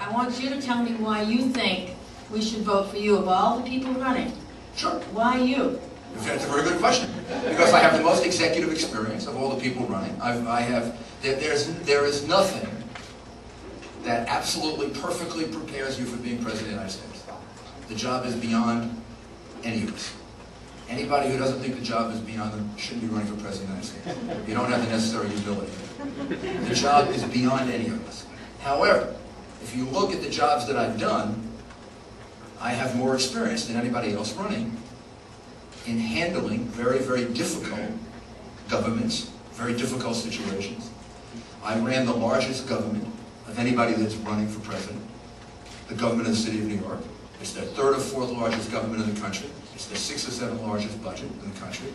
I want you to tell me why you think we should vote for you of all the people running. Sure. Why you? That's a very good question. Because I have the most executive experience of all the people running. There is nothing that absolutely perfectly prepares you for being President of the United States. The job is beyond any of us. Anybody who doesn't think the job is beyond them shouldn't be running for President of the United States. You don't have the necessary ability. The job is beyond any of us. However, if you look at the jobs that I've done, I have more experience than anybody else running in handling very, very difficult governments, very difficult situations. I ran the largest government of anybody that's running for president, the government of the city of New York. It's the third or fourth largest government in the country. It's the sixth or seventh largest budget in the country.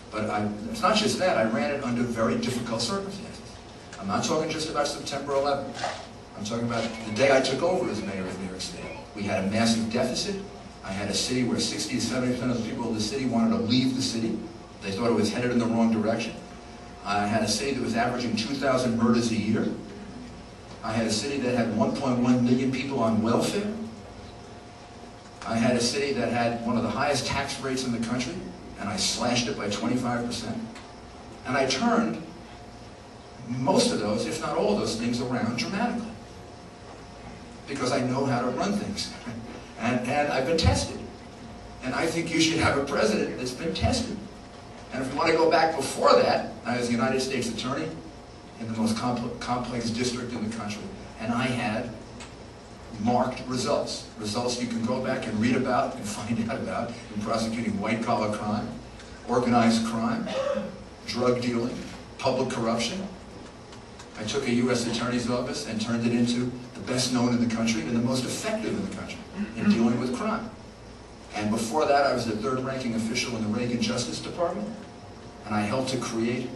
But it's not just that, I ran it under very difficult circumstances. I'm not talking just about September 11th. I'm talking about the day I took over as mayor of New York City. We had a massive deficit. I had a city where 60 to 70% of the people of the city wanted to leave the city. They thought it was headed in the wrong direction. I had a city that was averaging 2,000 murders a year. I had a city that had 1.1 million people on welfare. I had a city that had one of the highest tax rates in the country, and I slashed it by 25%. And I turned most of those, if not all of those things, around dramatically. Because I know how to run things. And I've been tested. And I think you should have a president that's been tested. And if you want to go back before that, I was a United States attorney in the most complex district in the country. And I had marked results. Results you can go back and read about and find out about in prosecuting white-collar crime, organized crime, drug dealing, public corruption. I took a U.S. Attorney's Office and turned it into the best known in the country and the most effective in the country in dealing with crime. And before that, I was the third-ranking official in the Reagan Justice Department, and I helped to create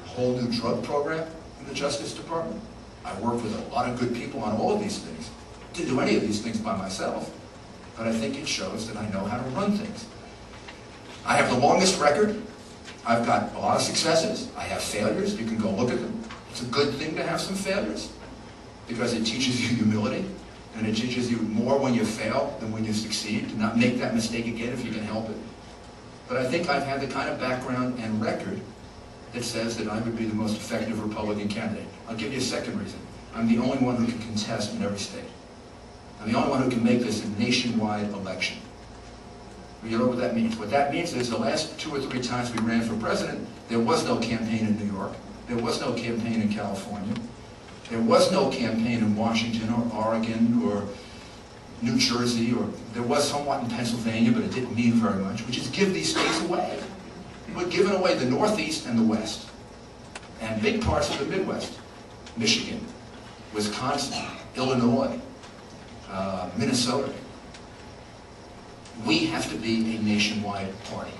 a whole new drug program in the Justice Department. I worked with a lot of good people on all of these things. Didn't do any of these things by myself, but I think it shows that I know how to run things. I have the longest record. I've got a lot of successes. I have failures. You can go look at them. It's a good thing to have some failures because it teaches you humility and it teaches you more when you fail than when you succeed, to not make that mistake again if you can help it. But I think I've had the kind of background and record that says that I would be the most effective Republican candidate. I'll give you a second reason. I'm the only one who can contest in every state. I'm the only one who can make this a nationwide election. You know what that means? What that means is the last 2 or 3 times we ran for president, there was no campaign in New York. There was no campaign in California. There was no campaign in Washington or Oregon or New Jersey, or there was somewhat in Pennsylvania, but it didn't mean very much. We just give these states away. We're giving away the Northeast and the West, and big parts of the Midwest. Michigan, Wisconsin, Illinois, Minnesota. We have to be a nationwide party.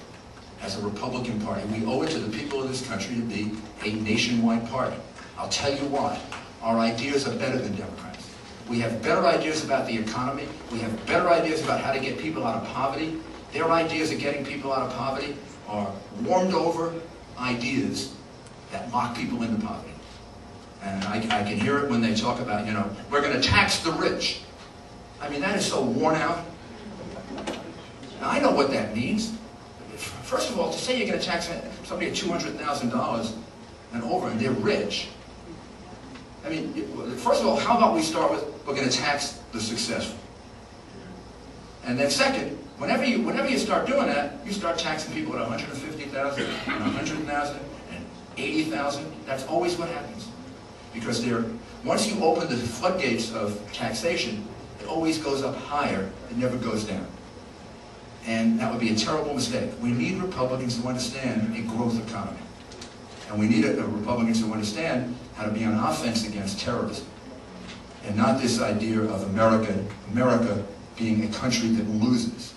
As a Republican Party, we owe it to the people of this country to be a nationwide party. I'll tell you why. Our ideas are better than Democrats. We have better ideas about the economy. We have better ideas about how to get people out of poverty. Their ideas of getting people out of poverty are warmed over ideas that lock people into poverty. And I can hear it when they talk about, you know, we're going to tax the rich. I mean, that is so worn out. Now, I know what that means. First of all, to say you're going to tax somebody at $200,000 and over and they're rich, I mean, first of all, how about we start with, we're going to tax the successful. And then second, whenever you start doing that, you start taxing people at $150,000 and $100,000 and $80,000. That's always what happens. Because once you open the floodgates of taxation, it always goes up higher, it never goes down. And that would be a terrible mistake. We need Republicans who understand a growth economy. And we need Republicans who understand how to be on offense against terrorism. And not this idea of America being a country that loses.